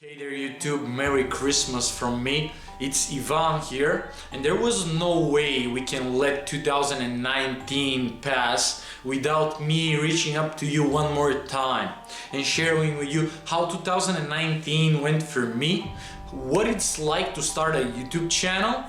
Hey there YouTube, Merry Christmas from me. It's Ivan here, and there was no way we can let 2019 pass without me reaching up to you one more time and sharing with you how 2019 went for me, what it's like to start a YouTube channel,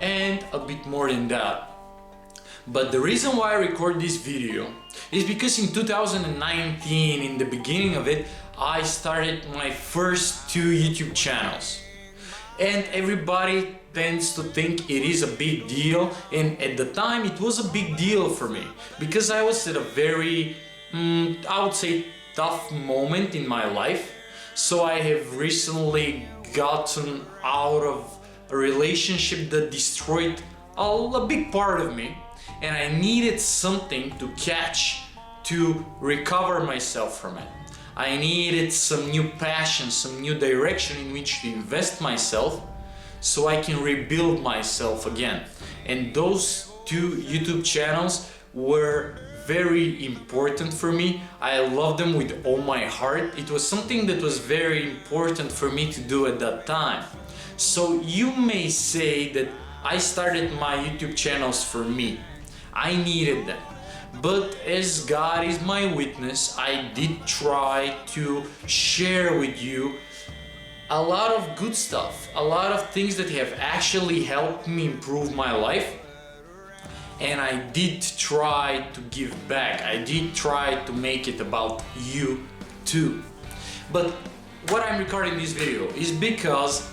and a bit more than that. But the reason why I record this video is because in 2019, in the beginning of it, I started my first 2 YouTube channels. And everybody tends to think it is a big deal, and at the time it was a big deal for me because I was at a very, I would say, tough moment in my life. So I have recently gotten out of a relationship that destroyed a big part of me, and I needed something to catch to recover myself from it. I needed some new passion, some new direction in which to invest myself so I can rebuild myself again. And those 2 YouTube channels were very important for me. I love them with all my heart. It was something that was very important for me to do at that time. So you may say that I started my YouTube channels for me. I needed them. But as God is my witness, I did try to share with you a lot of good stuff, a lot of things that have actually helped me improve my life. And I did try to give back. I did try to make it about you too. But what I'm recording this video is because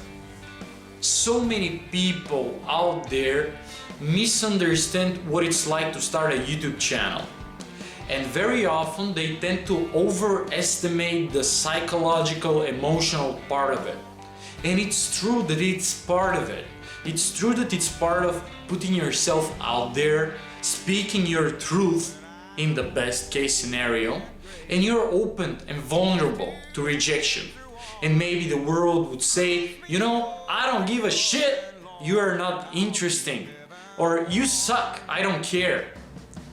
so many people out there misunderstand what it's like to start a YouTube channel, and very often they tend to overestimate the psychological, emotional part of it. And it's true that it's part of it. It's true that it's part of putting yourself out there, speaking your truth in the best case scenario, and you're open and vulnerable to rejection. And maybe the world would say, you know, I don't give a shit, you are not interesting. Or you suck, I don't care.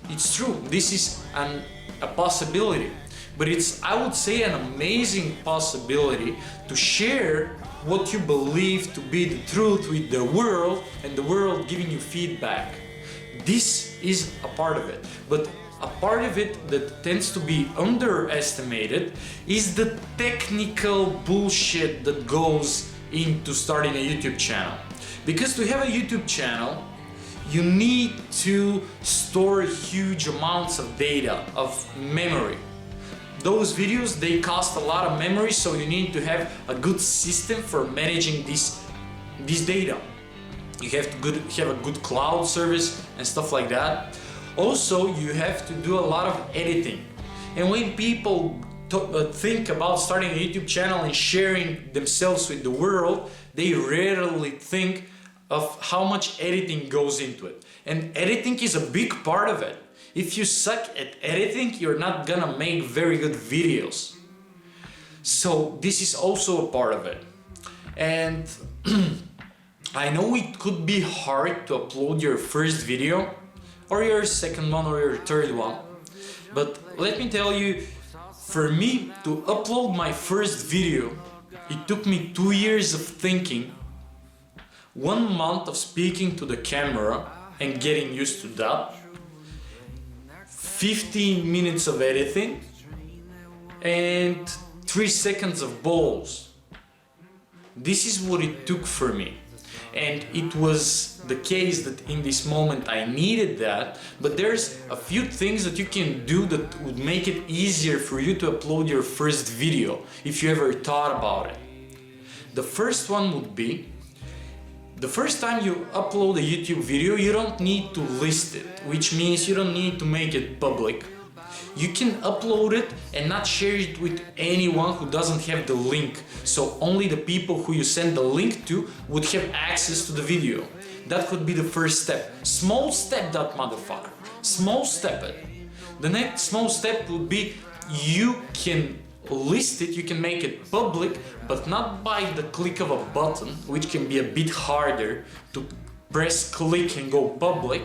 It's true, this is a possibility. But it's, I would say, an amazing possibility to share what you believe to be the truth with the world, and the world giving you feedback. This is a part of it. But a part of it that tends to be underestimated is the technical bullshit that goes into starting a YouTube channel. Because to have a YouTube channel, you need to store huge amounts of data, of memory. Those videos, they cost a lot of memory, so you need to have a good system for managing this data. You have to have a good cloud service and stuff like that. Also, you have to do a lot of editing. And when people think about starting a YouTube channel and sharing themselves with the world, they rarely think of how much editing goes into it. And editing is a big part of it. If you suck at editing, you're not gonna make very good videos. So this is also a part of it. And I know it could be hard to upload your first video, or your second one, or your third one. But let me tell you, for me to upload my first video, it took me 2 years of thinking, 1 month of speaking to the camera and getting used to that, 15 minutes of editing, and 3 seconds of balls. This is what it took for me. And it was the case that in this moment I needed that, but there's a few things that you can do that would make it easier for you to upload your first video, if you ever thought about it. The first one would be, the first time you upload a YouTube video, you don't need to list it, which means you don't need to make it public. You can upload it and not share it with anyone who doesn't have the link. So only the people who you send the link to would have access to the video. That could be the first step. Small step, that motherfucker. Small step it. The next small step would be, you can list it, you can make it public, but not by the click of a button, which can be a bit harder to press click and go public.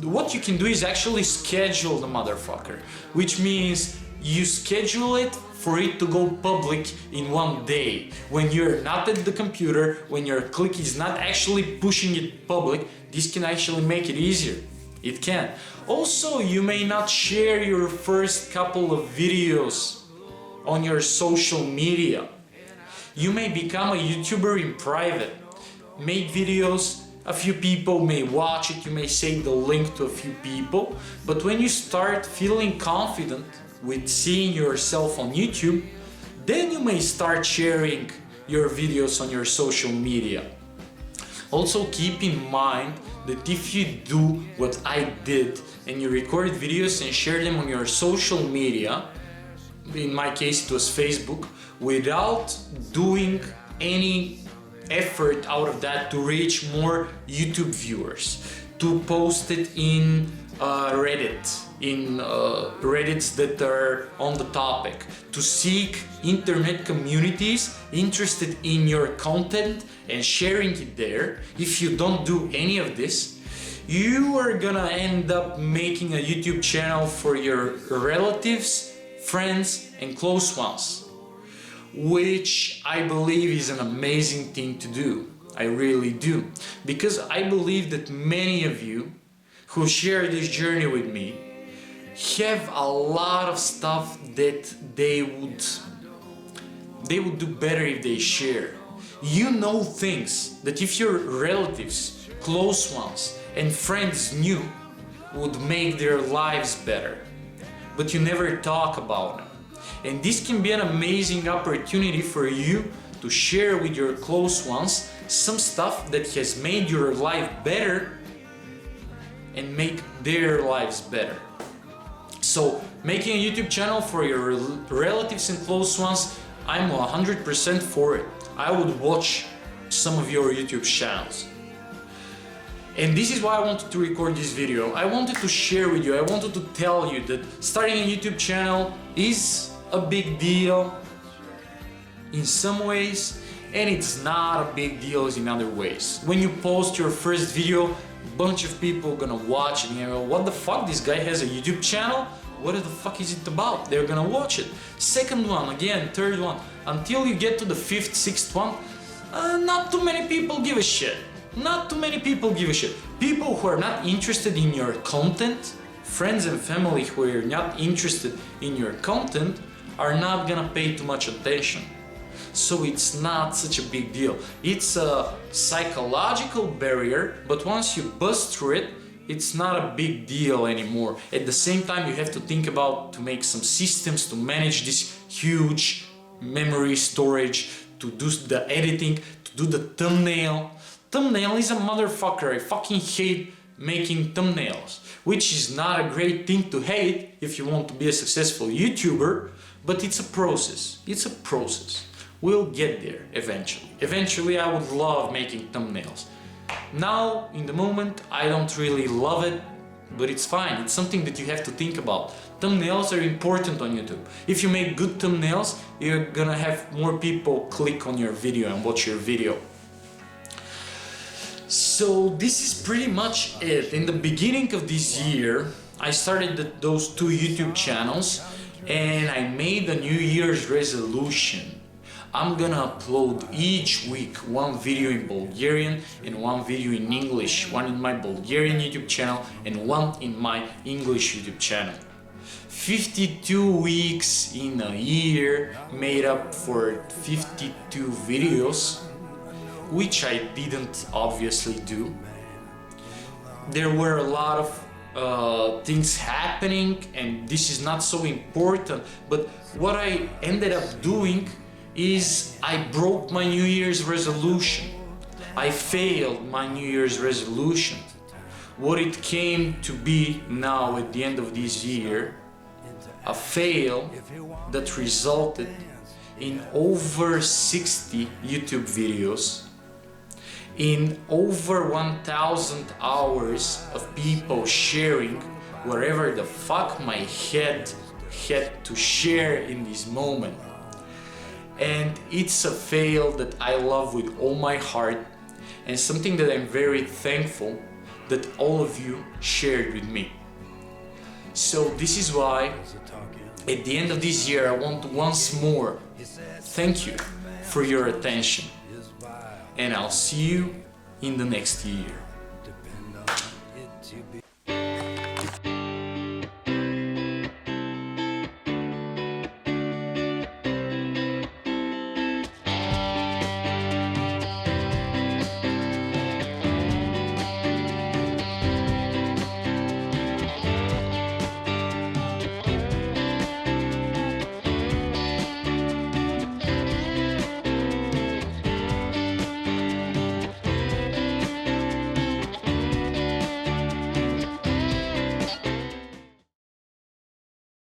What you can do is actually schedule the motherfucker, which means you schedule it for it to go public in one day. When you're not at the computer, when your click is not actually pushing it public, this can actually make it easier. It can. Also, you may not share your first couple of videos on your social media. You may become a YouTuber in private, make videos, a few people may watch it, you may send the link to a few people, but when you start feeling confident with seeing yourself on YouTube, then you may start sharing your videos on your social media. Also keep in mind that if you do what I did and you record videos and share them on your social media, in my case it was Facebook, without doing any effort out of that to reach more YouTube viewers, to post it in Reddit, in Reddits that are on the topic, to seek internet communities interested in your content and sharing it there. If you don't do any of this, you are gonna end up making a YouTube channel for your relatives, friends and close ones, which I believe is an amazing thing to do. I really do, because I believe that many of you who share this journey with me have a lot of stuff that they would do better if they share. You know things that if your relatives, close ones and friends knew, would make their lives better, but you never talk about them. And this can be an amazing opportunity for you to share with your close ones some stuff that has made your life better and make their lives better. So making a YouTube channel for your relatives and close ones, I'm 100% for it. I would watch some of your YouTube channels. And this is why I wanted to record this video. I wanted to share with you, I wanted to tell you that starting a YouTube channel is a big deal in some ways, and it's not a big deal in other ways. When you post your first video, a bunch of people are gonna watch it and you go, what the fuck, this guy has a YouTube channel? What the fuck is it about? They're gonna watch it. Second one, again, third one, until you get to the fifth, sixth one, not too many people give a shit. Not too many people give a shit. People who are not interested in your content, friends and family who are not interested in your content, are not gonna pay too much attention. So it's not such a big deal. It's a psychological barrier, but once you bust through it, it's not a big deal anymore. At the same time, you have to think about to make some systems to manage this huge memory storage, to do the editing, to do the thumbnail. Thumbnail is a motherfucker. I fucking hate making thumbnails, which is not a great thing to hate if you want to be a successful YouTuber, but it's a process. It's a process. We'll get there eventually. Eventually, I would love making thumbnails. Now, in the moment, I don't really love it, but it's fine. It's something that you have to think about. Thumbnails are important on YouTube. If you make good thumbnails, you're gonna have more people click on your video and watch your video. So this is pretty much it. In the beginning of this year, I started those two YouTube channels and I made a New Year's resolution. I'm gonna upload each week one video in Bulgarian and one video in English, one in my Bulgarian YouTube channel and one in my English YouTube channel. 52 weeks in a year made up for 52 videos, which I didn't obviously do. There were a lot of things happening and this is not so important, but what I ended up doing is I broke my New Year's resolution. I failed my New Year's resolution. What it came to be now at the end of this year, a fail that resulted in over 60 YouTube videos, in over 1,000 hours of people sharing wherever the fuck my head had to share in this moment. And it's a fail that I love with all my heart and something that I'm very thankful that all of you shared with me. So this is why At the end of this year, I want to once more thank you for your attention, and I'll see you in the next year.